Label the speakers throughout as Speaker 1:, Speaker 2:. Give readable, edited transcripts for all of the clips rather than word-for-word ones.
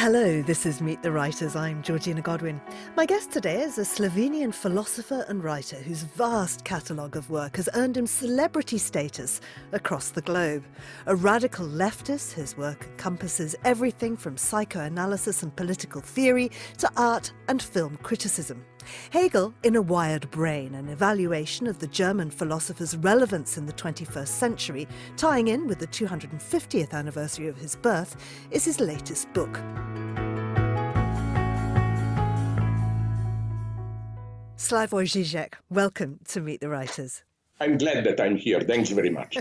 Speaker 1: Hello, this is Meet the Writers. I'm Georgina Godwin. My guest today is a Slovenian philosopher and writer whose vast catalogue of work has earned him celebrity status across the globe. A radical leftist, his work encompasses everything from psychoanalysis and political theory to art and film criticism. Hegel in A Wired Brain, an evaluation of the German philosopher's relevance in the 21st century, tying in with the 250th anniversary of his birth, is his latest book. Slavoi Zizek, welcome to Meet the Writers.
Speaker 2: I'm glad that I'm here. Thanks very much.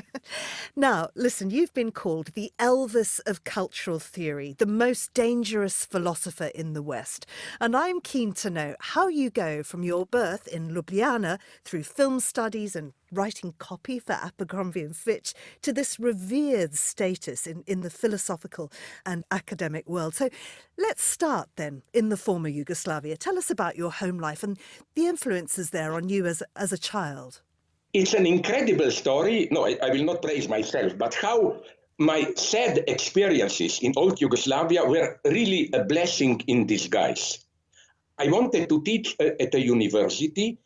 Speaker 1: Now, listen, you've been called the Elvis of cultural theory, the most dangerous philosopher in the West. And I'm keen to know how you go from your birth in Ljubljana through film studies and writing copy for Abercrombie & Fitch to this revered status in the philosophical and academic world. So let's start then in the former Yugoslavia. Tell us about your home life and the influences there on you as a child.
Speaker 2: It's an incredible story. No, I will not praise myself, but how my sad experiences in old Yugoslavia were really a blessing in disguise. I wanted to teach at a university.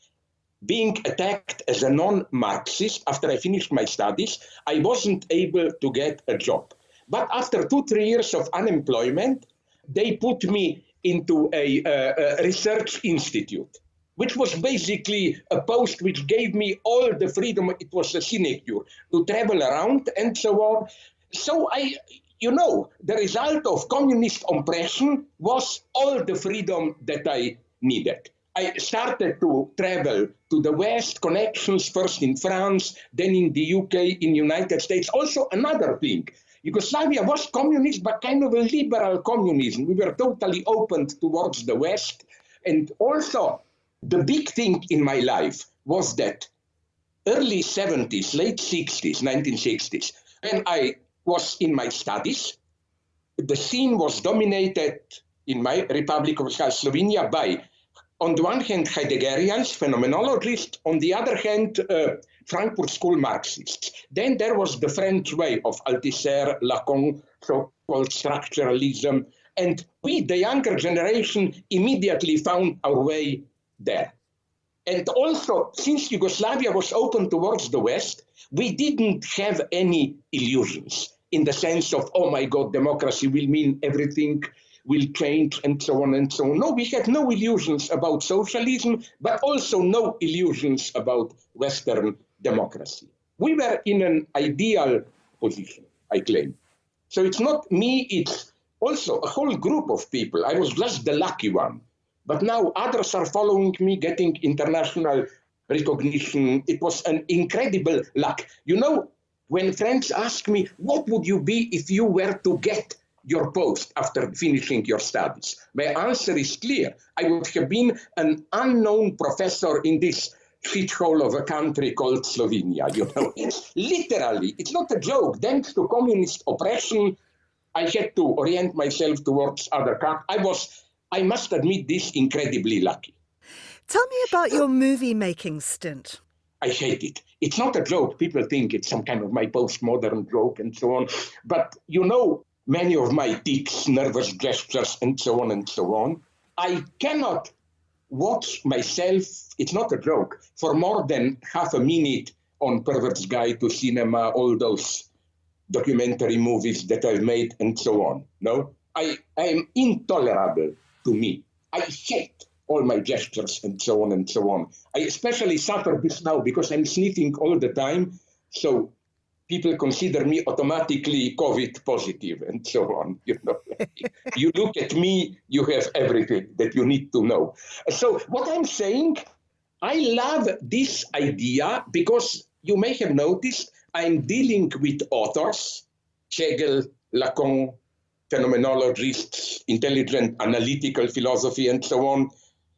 Speaker 2: Being attacked as a non-Marxist after I finished my studies, I wasn't able to get a job. But after 2-3 years of unemployment, they put me into a research institute, which was basically a post which gave me all the freedom. It was a sinecure to travel around and so on. So the result of communist oppression was all the freedom that I needed. I started to travel to the West, connections first in France, then in the UK, in the United States. Also another thing, Yugoslavia was communist, but kind of a liberal communism. We were totally open towards the West. And also, the big thing in my life was that early 70s, late 60s, 1960s, when I was in my studies, the scene was dominated in my Republic of Slovenia by, on the one hand, Heideggerians, phenomenologists, on the other hand, Frankfurt School Marxists. Then there was the French way of Althusser, Lacan, so-called structuralism, and we, the younger generation, immediately found our way there. And also, since Yugoslavia was open towards the West, we didn't have any illusions in the sense of, oh my God, democracy will mean everything will change and so on and so on. No, we had no illusions about socialism, but also no illusions about Western democracy. We were in an ideal position, I claim. So it's not me, it's also a whole group of people. I was just the lucky one. But now others are following me, getting international recognition. It was an incredible luck. You know, when friends ask me, what would you be if you were to get your post after finishing your studies? My answer is clear. I would have been an unknown professor in this shithole of a country called Slovenia. You know, it's literally, it's not a joke. Thanks to communist oppression, I had to orient myself towards other countries. I must admit this, incredibly lucky.
Speaker 1: Tell me about your movie-making stint.
Speaker 2: I hate it. It's not a joke. People think it's some kind of my postmodern joke and so on. But you know, many of my tics, nervous gestures, and so on and so on. I cannot watch myself, it's not a joke, for more than half a minute on Pervert's Guide to Cinema, all those documentary movies that I've made and so on. No, I am intolerable to me. I hate all my gestures and so on and so on. I especially suffer this now because I'm sniffing all the time. So people consider me automatically COVID positive and so on. You know, you look at me, you have everything that you need to know. So what I'm saying, I love this idea because you may have noticed I'm dealing with authors, Hegel, Lacan, phenomenologists, intelligent analytical philosophy, and so on,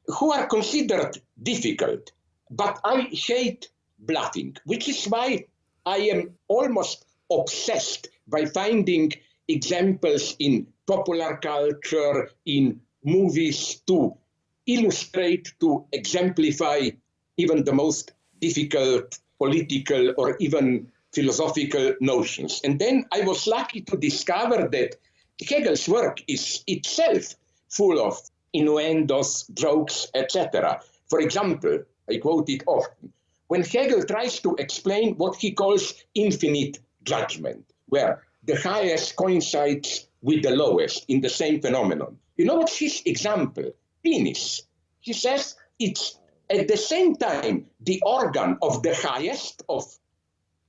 Speaker 2: who are considered difficult. But I hate bluffing, which is why I am almost obsessed by finding examples in popular culture, in movies, to illustrate, to exemplify even the most difficult political or even philosophical notions. And then I was lucky to discover that Hegel's work is itself full of innuendos, jokes, etc. For example, I quote it often, when Hegel tries to explain what he calls infinite judgment, where the highest coincides with the lowest in the same phenomenon. You know what's his example? Penis. He says it's at the same time the organ of the highest of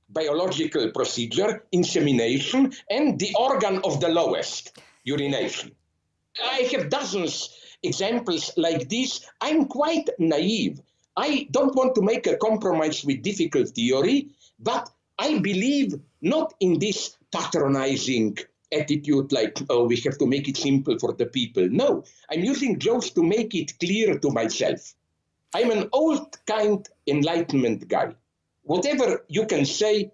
Speaker 2: biological procedure, insemination, and the organ of the lowest, urination. I have dozens examples like this. I'm quite naive. I don't want to make a compromise with difficult theory, but I believe not in this patronizing attitude like, oh, we have to make it simple for the people. No, I'm using jokes to make it clear to myself. I'm an old kind Enlightenment guy. Whatever you can say,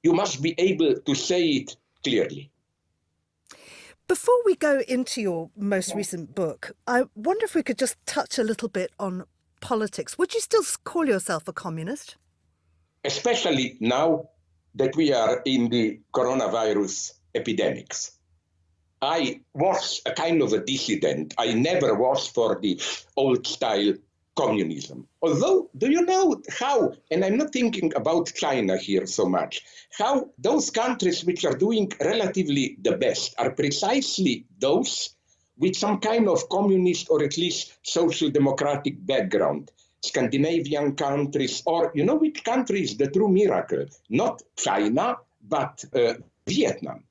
Speaker 2: you must be able to say it clearly.
Speaker 1: Before we go into your most recent book, I wonder if we could just touch a little bit on politics. Would you still call yourself a communist?
Speaker 2: Especially now that we are in the coronavirus epidemics. I was a kind of a dissident. I never was for the old-style communism. Although, do you know how, and I'm not thinking about China here so much, how those countries which are doing relatively the best are precisely those with some kind of communist or at least social democratic background. Scandinavian countries, or you know which country is the true miracle? Not China, but Vietnam.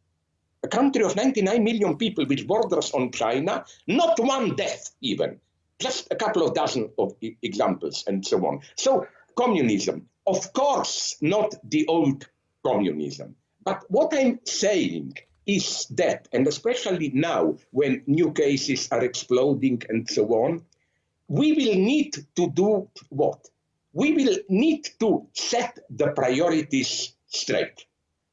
Speaker 2: A country of 99 million people which borders on China, not one death even. Just a couple of dozen of examples and so on. So communism, of course, not the old communism. But what I'm saying is that, and especially now when new cases are exploding and so on, we will need to do what? We will need to set the priorities straight.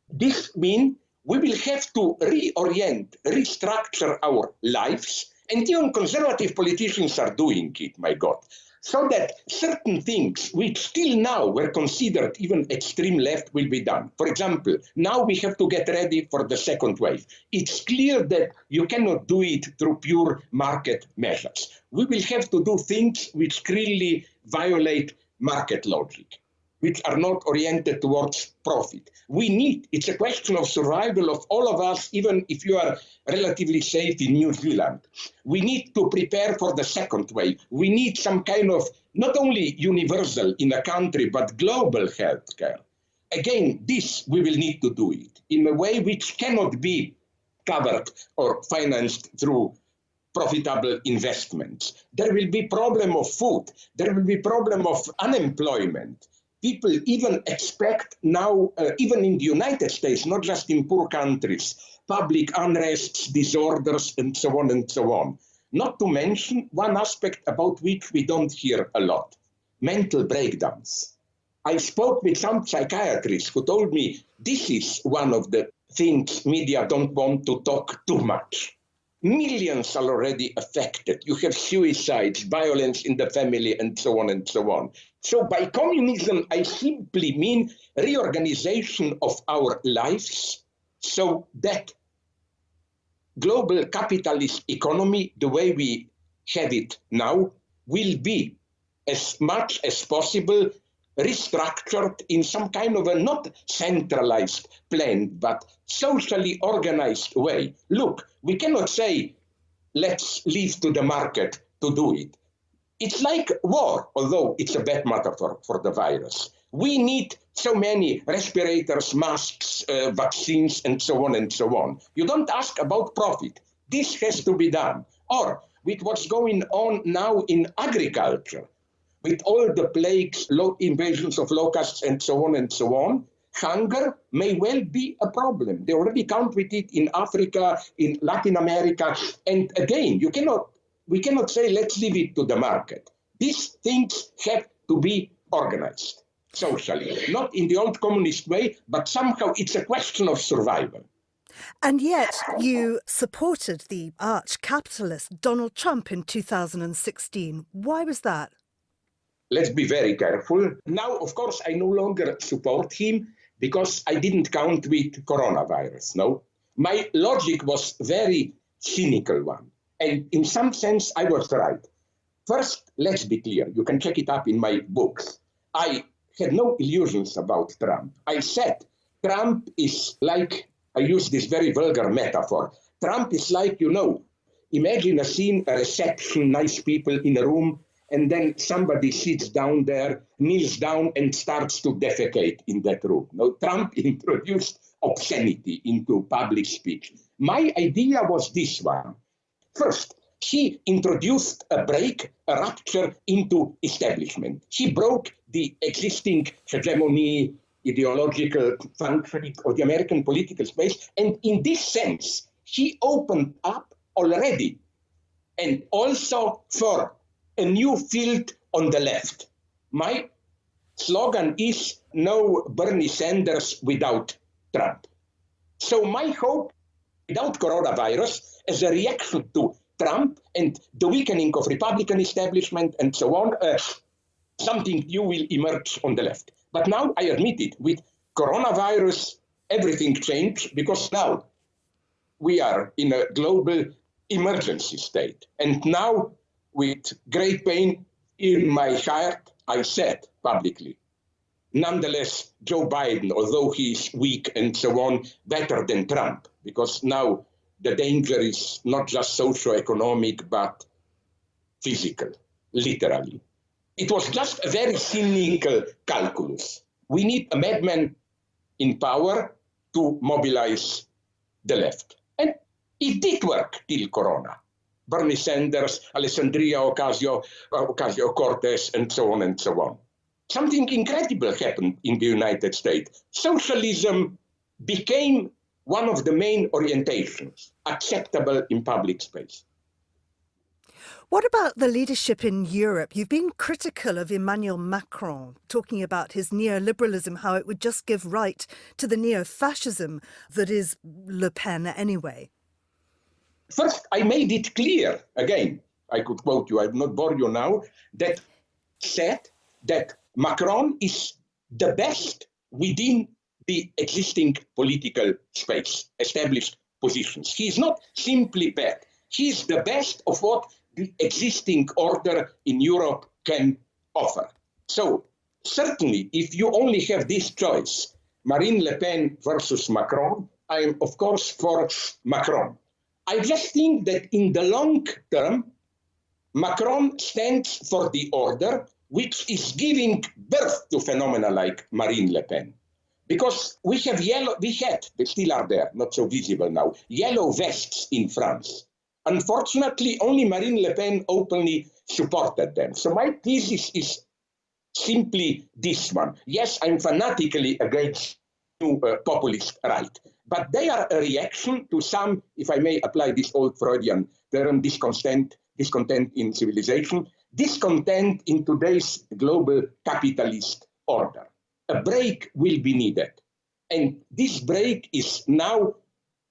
Speaker 2: This means we will have to reorient, restructure our lives, and even conservative politicians are doing it, my God, so that certain things which till now were considered even extreme left will be done. For example, now we have to get ready for the second wave. It's clear that you cannot do it through pure market measures. We will have to do things which clearly violate market logic, which are not oriented towards profit. It's a question of survival of all of us, even if you are relatively safe in New Zealand. We need to prepare for the second wave. We need some kind of, not only universal in a country, but global health care. Again, this we will need to do it in a way which cannot be covered or financed through profitable investments. There will be problem of food. There will be problem of unemployment. People even expect now, even in the United States, not just in poor countries, public unrests, disorders, and so on and so on. Not to mention one aspect about which we don't hear a lot, mental breakdowns. I spoke with some psychiatrists who told me this is one of the things media don't want to talk too much. Millions are already affected. You have suicides, violence in the family, and so on and so on. So by communism, I simply mean reorganization of our lives so that global capitalist economy, the way we have it now, will be as much as possible restructured in some kind of a not centralized plan, but socially organized way. Look, we cannot say, let's leave to the market to do it. It's like war, although it's a bad metaphor for the virus. We need so many respirators, masks, vaccines, and so on and so on. You don't ask about profit. This has to be done. Or with what's going on now in agriculture, with all the plagues, invasions of locusts, and so on, hunger may well be a problem. They already count with it in Africa, in Latin America. And again, we cannot say, let's leave it to the market. These things have to be organized socially, not in the old communist way, but somehow it's a question of survival.
Speaker 1: And yet you supported the arch-capitalist Donald Trump in 2016. Why was that?
Speaker 2: Let's be very careful. Now, of course, I no longer support him because I didn't count with coronavirus, no? My logic was very cynical one. And in some sense, I was right. First, let's be clear. You can check it up in my books. I had no illusions about Trump. I said Trump is like, I use this very vulgar metaphor. Trump is like, imagine a scene, a reception, nice people in a room, and then somebody sits down there, kneels down, and starts to defecate in that room. Now, Trump introduced obscenity into public speech. My idea was this one. First, he introduced a rupture into establishment. He broke the existing hegemony, ideological functioning of the American political space, and in this sense, he opened up already, and also for a new field on the left. My slogan is no Bernie Sanders without Trump. So my hope, without coronavirus, as a reaction to Trump and the weakening of Republican establishment and so on, something new will emerge on the left. But now I admit it, with coronavirus, everything changed because now we are in a global emergency state. And now, with great pain in my heart, I said publicly, nonetheless, Joe Biden, although he is weak and so on, better than Trump, because now the danger is not just socio-economic, but physical, literally. It was just a very cynical calculus. We need a madman in power to mobilize the left. And it did work till Corona. Bernie Sanders, Alessandria Ocasio-Cortez, and so on and so on. Something incredible happened in the United States. Socialism became one of the main orientations acceptable in public space.
Speaker 1: What about the leadership in Europe? You've been critical of Emmanuel Macron, talking about his neoliberalism, how it would just give right to the neo-fascism that is Le Pen anyway.
Speaker 2: First, I made it clear, again, I could quote you, I will not bore you now, that said that Macron is the best within the existing political space, established positions. He is not simply bad. He is the best of what the existing order in Europe can offer. So, certainly, if you only have this choice, Marine Le Pen versus Macron, I am, of course, for Macron. I just think that in the long term, Macron stands for the order which is giving birth to phenomena like Marine Le Pen. Because we had, they still are there, not so visible now, yellow vests in France. Unfortunately, only Marine Le Pen openly supported them. So my thesis is simply this one. Yes, I'm fanatically against new populist right, but they are a reaction to some, if I may apply this old Freudian term, discontent in civilization, discontent in today's global capitalist order. A break will be needed. And this break is now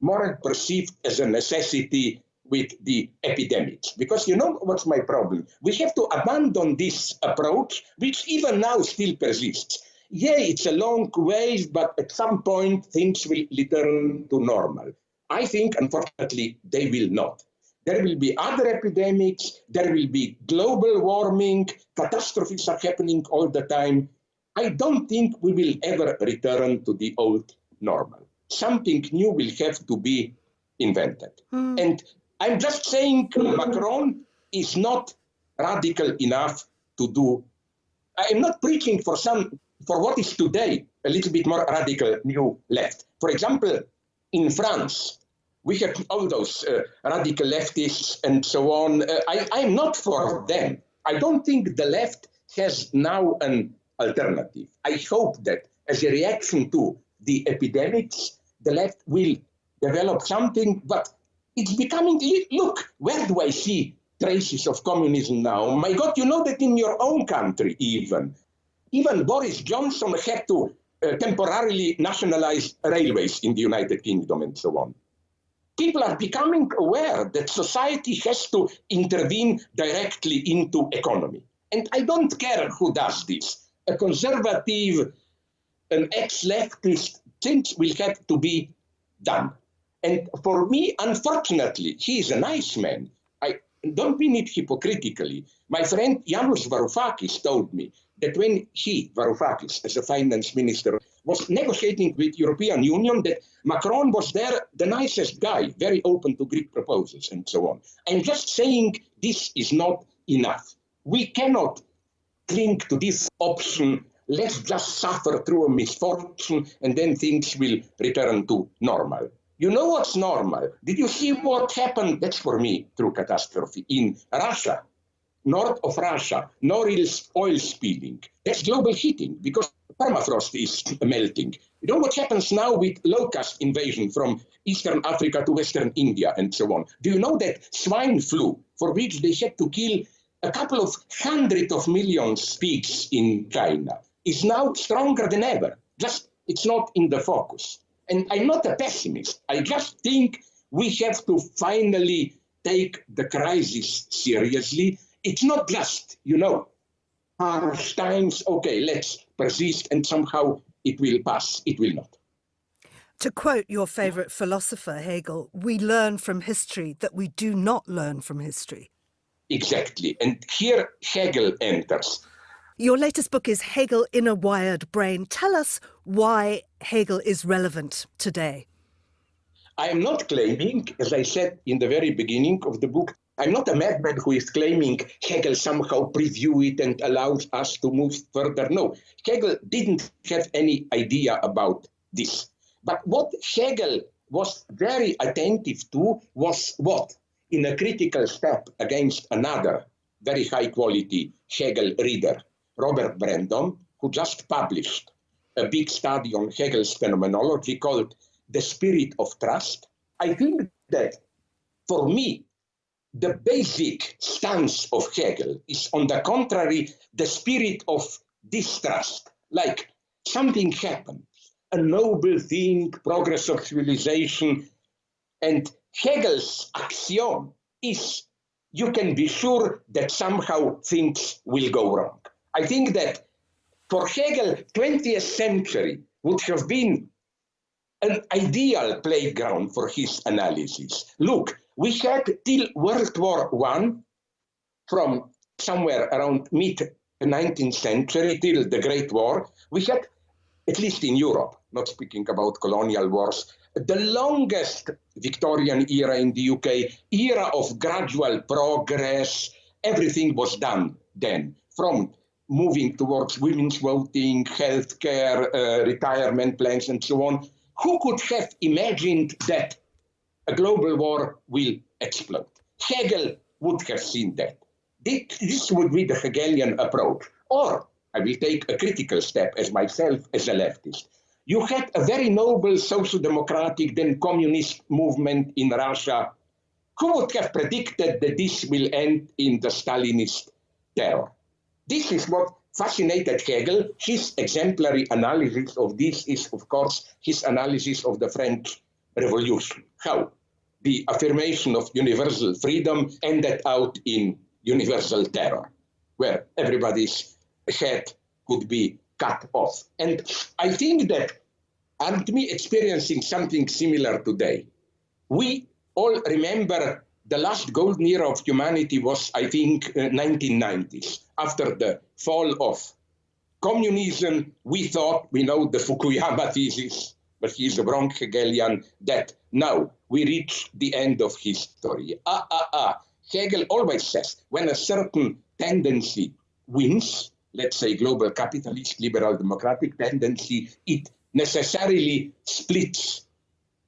Speaker 2: more perceived as a necessity with the epidemics. Because you know what's my problem? We have to abandon this approach, which even now still persists. Yeah, it's a long way, but at some point things will return to normal. I think, unfortunately, they will not. There will be other epidemics, there will be global warming, catastrophes are happening all the time. I don't think we will ever return to the old normal. Something new will have to be invented. And I'm just saying Macron is not radical enough to do. I'm not preaching for what is today a little bit more radical new left. For example, in France, we have all those radical leftists and so on. I'm not for them. I don't think the left has now an alternative. I hope that as a reaction to the epidemics, the left will develop something, but it's becoming, look, where do I see traces of communism now? My God, you know that in your own country even Boris Johnson had to temporarily nationalize railways in the United Kingdom and so on. People are becoming aware that society has to intervene directly into economy. And I don't care who does this. A conservative, an ex-leftist, things will have to be done. And for me, unfortunately, he is a nice man. I don't mean it hypocritically. My friend Janusz Varoufakis told me that when he, Varoufakis, as a finance minister, was negotiating with European Union, that Macron was there, the nicest guy, very open to Greek proposals and so on. I'm just saying this is not enough. We cannot cling to this option. Let's just suffer through a misfortune and then things will return to normal. You know what's normal? Did you see what happened? That's for me true catastrophe in Russia, north of Russia, Norilsk oil spilling. That's global heating because permafrost is melting. You know what happens now with locust invasion from Eastern Africa to Western India and so on? Do you know that swine flu, for which they had to kill a couple of hundred of millions pigs in China, is now stronger than ever? Just it's not in the focus. And I'm not a pessimist. I just think we have to finally take the crisis seriously. It's not just, harsh times, okay, let's persist and somehow it will pass. It will not.
Speaker 1: To quote your favourite philosopher, Hegel, we learn from history that we do not learn from history.
Speaker 2: Exactly. And here Hegel enters.
Speaker 1: Your latest book is Hegel in a Wired Brain. Tell us why Hegel is relevant today.
Speaker 2: I am not claiming, as I said in the very beginning of the book, I'm not a madman who is claiming Hegel somehow preview it and allows us to move further. No, Hegel didn't have any idea about this. But what Hegel was very attentive to was what? In a critical step against another very high quality Hegel reader, Robert Brandom, who just published a big study on Hegel's phenomenology called The Spirit of Trust. I think that for me, the basic stance of Hegel is, on the contrary, the spirit of distrust. Like something happened, a noble thing, progress of civilization. And Hegel's axiom is you can be sure that somehow things will go wrong. I think that for Hegel, 20th century would have been an ideal playground for his analysis. Look, we had till World War I, from somewhere around mid-19th century till the Great War, we had, at least in Europe, not speaking about colonial wars, the longest Victorian era in the UK, era of gradual progress. Everything was done then, from moving towards women's voting, healthcare, retirement plans, and so on. Who could have imagined that a global war will explode? Hegel would have seen that. This would be the Hegelian approach. Or, I will take a critical step as myself as a leftist. You had a very noble social democratic, then communist movement in Russia. Who would have predicted that this will end in the Stalinist terror? This is what fascinated Hegel. His exemplary analysis of this is, of course, his analysis of the French Revolution. How the affirmation of universal freedom ended out in universal terror, where everybody's head could be cut off. And I think that, aren't we experiencing something similar today? We all remember the last golden era of humanity was, I think, 1990s. After the fall of communism, we thought, we know the Fukuyama thesis, but he's a wrong Hegelian, that now we reach the end of history. Hegel always says, when a certain tendency wins, let's say global capitalist, liberal democratic tendency, it necessarily splits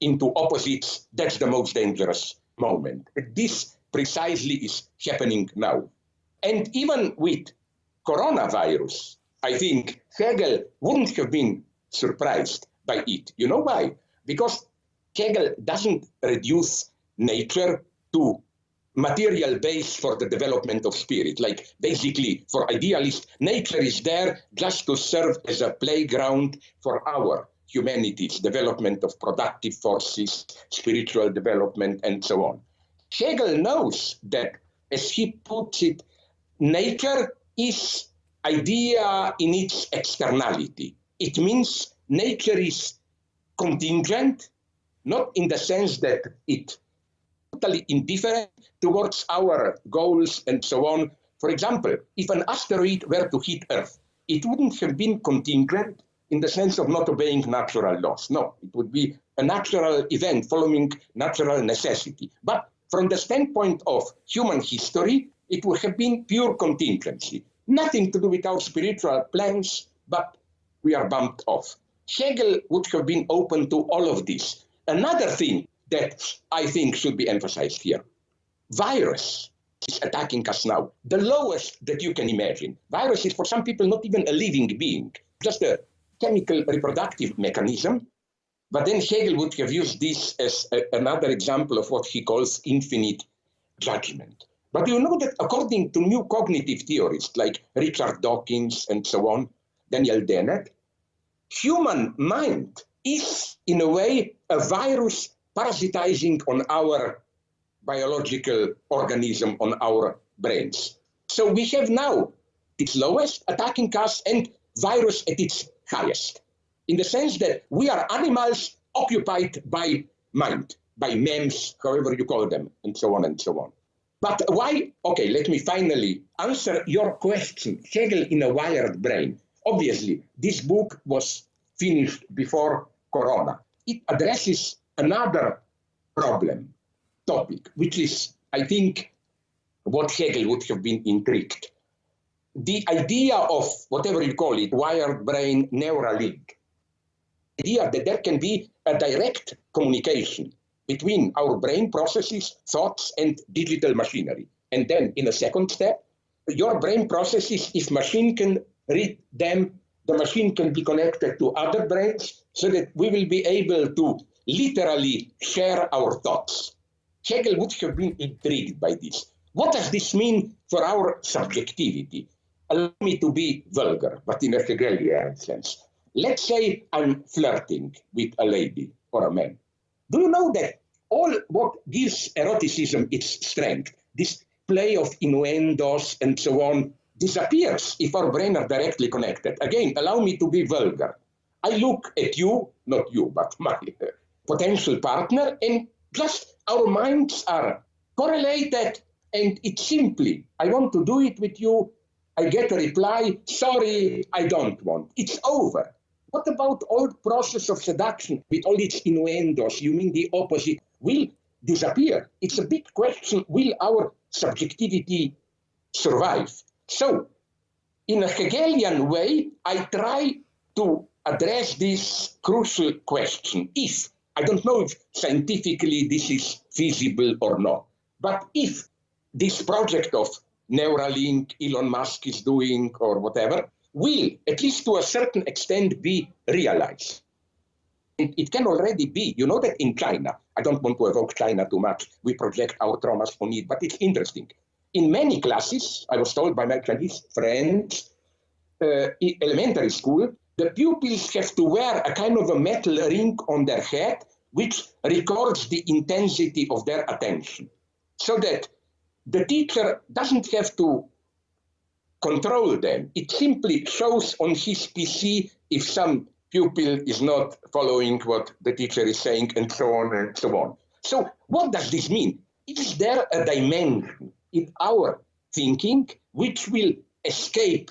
Speaker 2: into opposites. That's the most dangerous moment. This precisely is happening now. And even with coronavirus, I think Hegel wouldn't have been surprised by it. You know why? Because Hegel doesn't reduce nature to material base for the development of spirit. Like basically for idealists, nature is there just to serve as a playground for our humanity's development of productive forces, spiritual development, and so on. Hegel knows that, as he puts it, nature is idea in its externality. It means nature is contingent, not in the sense that it totally indifferent towards our goals and so on. For example, if an asteroid were to hit Earth, it wouldn't have been contingent in the sense of not obeying natural laws. No, it would be a natural event following natural necessity. But from the standpoint of human history, it would have been pure contingency. Nothing to do with our spiritual plans, but we are bumped off. Hegel would have been open to all of this. Another thing that I think should be emphasized here, virus is attacking us now, the lowest that you can imagine. Virus is for some people not even a living being, just a chemical reproductive mechanism. But then Hegel would have used this as another example of what he calls infinite judgment. But you know that according to new cognitive theorists like Richard Dawkins and so on, Daniel Dennett, human mind is in a way a virus parasitizing on our biological organism, on our brains. So we have now its lowest attacking us and virus at its highest, in the sense that we are animals occupied by mind, by memes, however you call them, and so on and so on. But why? Okay, let me finally answer your question. Hegel in a wired brain. Obviously, this book was finished before Corona. It addresses another problem, topic, which is, I think, what Hegel would have been intrigued. The idea of, whatever you call it, wired brain, neural link, the idea that there can be a direct communication between our brain processes, thoughts, and digital machinery. And then in a second step, your brain processes, if machine can read them, the machine can be connected to other brains so that we will be able to literally share our thoughts. Hegel would have been intrigued by this. What does this mean for our subjectivity? Allow me to be vulgar, but in a Hegelian sense. Let's say I'm flirting with a lady or a man. Do you know that all what gives eroticism its strength, this play of innuendos and so on, disappears if our brains are directly connected? Again, allow me to be vulgar. I look at you, not you, but my potential partner, and just our minds are correlated, and it's simply, I want to do it with you. I get a reply, sorry, I don't want. It's over. What about all process of seduction with all its innuendos? You mean the opposite will disappear? It's a big question. Will our subjectivity survive? So, in a Hegelian way, I try to address this crucial question. If, I don't know if scientifically this is feasible or not, but if this project of Neuralink Elon Musk is doing or whatever, will, at least to a certain extent, be realized. It can already be. You know that in China, I don't want to evoke China too much, we project our traumas on it, but it's interesting. In many classes, I was told by my Chinese friends, elementary school, the pupils have to wear a kind of a metal ring on their head, which records the intensity of their attention, so that the teacher doesn't have to control them. It simply shows on his PC if some pupil is not following what the teacher is saying, and so on and so on. So what does this mean? Is there a dimension in our thinking which will escape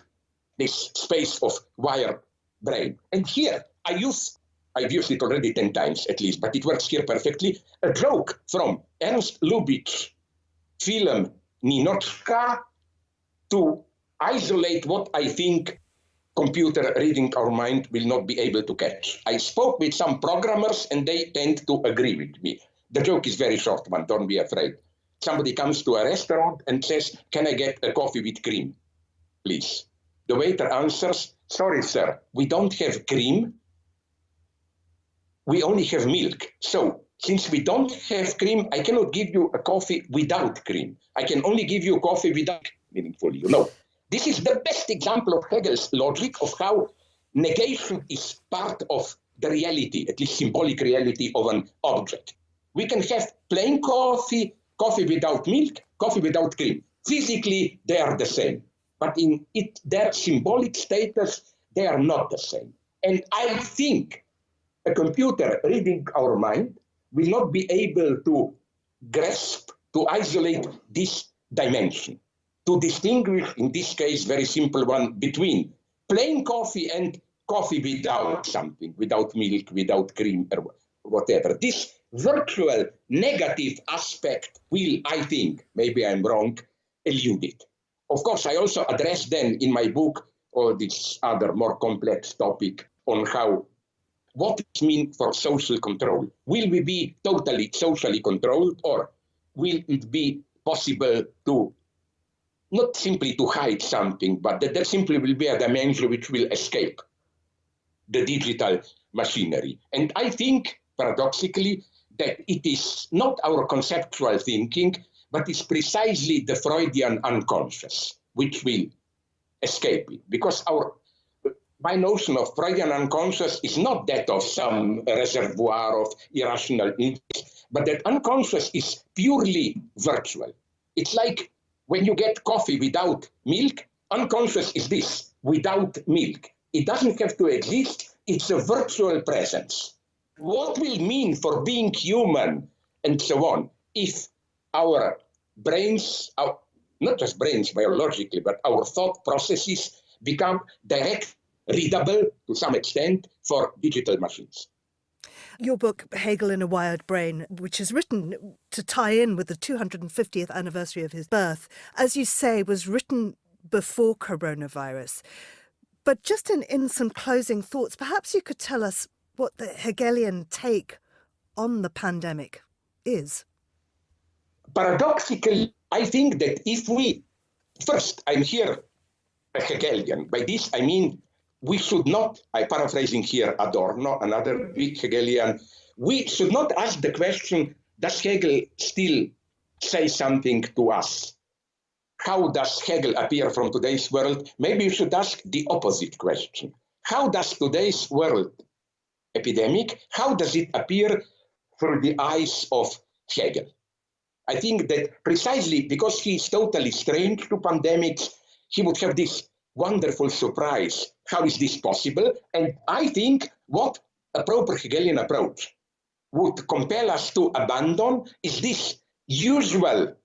Speaker 2: this space of wired brain? And here, I've used it already 10 times at least, but it works here perfectly, a joke from Ernst Lubitsch's film Ninotchka to isolate what I think computer reading our mind will not be able to catch. I spoke with some programmers and they tend to agree with me. The joke is very short one, don't be afraid. Somebody comes to a restaurant and says, "Can I get a coffee with cream, please?" The waiter answers, "Sorry, sir, we don't have cream. We only have milk. So since we don't have cream, I cannot give you a coffee without cream. I can only give you coffee without," meaningfully, you know. This is the best example of Hegel's logic of how negation is part of the reality, at least symbolic reality of an object. We can have plain coffee, coffee without milk, coffee without cream. Physically, they are the same. But in their symbolic status, they are not the same. And I think a computer reading our mind will not be able to grasp, to isolate this dimension, to distinguish, in this case, very simple one, between plain coffee and coffee without something, without milk, without cream, or whatever. This virtual negative aspect will, I think, maybe I'm wrong, elude it. Of course, I also address then in my book or this other more complex topic on how what it means for social control. Will we be totally socially controlled, or will it be possible to not simply to hide something, but that there simply will be a dimension which will escape the digital machinery? And I think, paradoxically, that it is not our conceptual thinking, but it's precisely the Freudian unconscious which will escape it. Because my notion of Freudian unconscious is not that of some reservoir of irrational impulse, but that unconscious is purely virtual. It's like when you get coffee without milk, unconscious is this, without milk. It doesn't have to exist, it's a virtual presence. What will mean for being human and so on if our brains, not just brains biologically, but our thought processes become direct, readable to some extent for digital machines?
Speaker 1: Your book, Hegel in a Wired Brain, which is written to tie in with the 250th anniversary of his birth, as you say, was written before coronavirus. But just in some closing thoughts, perhaps you could tell us what the Hegelian take on the pandemic is.
Speaker 2: Paradoxically, I think that if we, first, I'm here a Hegelian. By this, I mean, we should not, I'm paraphrasing here Adorno, another big Hegelian, we should not ask the question, does Hegel still say something to us? How does Hegel appear from today's world? Maybe you should ask the opposite question. How does today's world epidemic, how does it appear through the eyes of Hegel? I think that precisely because he is totally strange to pandemics, he would have this wonderful surprise. How is this possible? And I think what a proper Hegelian approach would compel us to abandon is this usual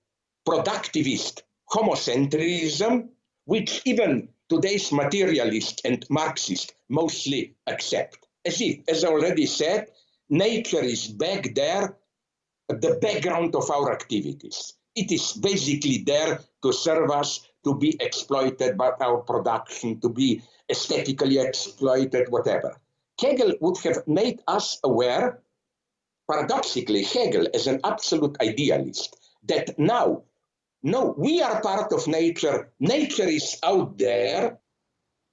Speaker 2: productivist homocentrism, which even today's materialist and Marxist mostly accept. As if, as I already said, nature is back there at the background of our activities. It is basically there to serve us, to be exploited by our production, to be aesthetically exploited, whatever. Hegel would have made us aware, paradoxically, Hegel as an absolute idealist, that now, no, we are part of nature, nature is out there,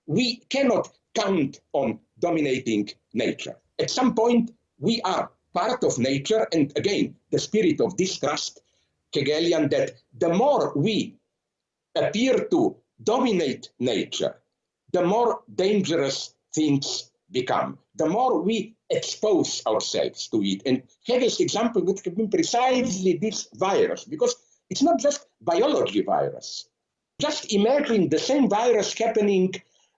Speaker 2: we cannot count on dominating nature. At some point, we are part of nature, and again, the spirit of distrust, Hegelian, that the more we appear to dominate nature, the more dangerous things become, the more we expose ourselves to it. And Hegel's example would have been precisely this virus, because it's not just biology virus. Just imagine the same virus happening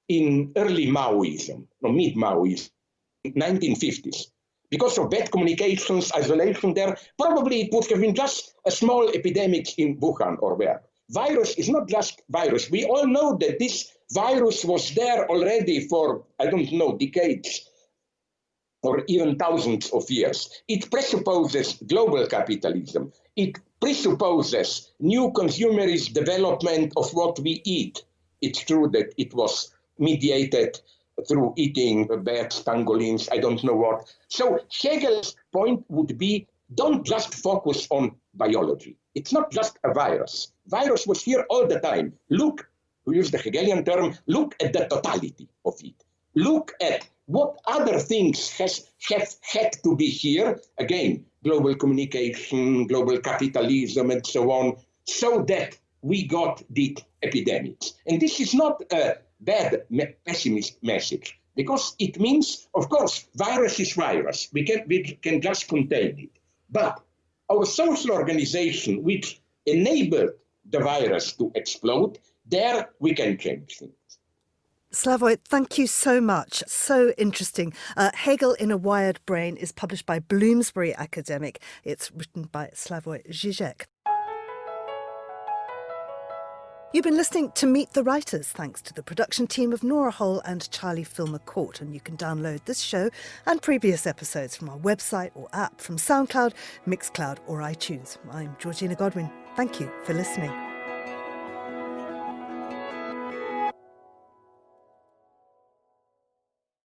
Speaker 2: in early Maoism, or mid-Maoism, 1950s. Because of bad communications, isolation there, probably it would have been just a small epidemic in Wuhan or where. Virus is not just virus. We all know that this virus was there already for, I don't know, decades or even thousands of years. It presupposes global capitalism. It presupposes new consumerist development of what we eat. It's true that it was mediated through eating bats, pangolins, I don't know what. So Hegel's point would be, don't just focus on biology. It's not just a virus. Virus was here all the time. Look, we use the Hegelian term, look at the totality of it. Look at what other things have had to be here. Again, global communication, global capitalism, and so on, so that we got the epidemics. And this is not a bad pessimist message, because it means, of course, virus is virus. We can just contain it. But our social organization, which enabled the virus to explode, there we can change things.
Speaker 1: Slavoi, thank you so much. So interesting. Hegel in a Wired Brain is published by Bloomsbury Academic. It's written by Slavoj Zizek. You've been listening to Meet the Writers, thanks to the production team of Nora Hole and Charlie Filmer Court. And you can download this show and previous episodes from our website or app from SoundCloud, Mixcloud or iTunes. I'm Georgina Godwin. Thank you for listening.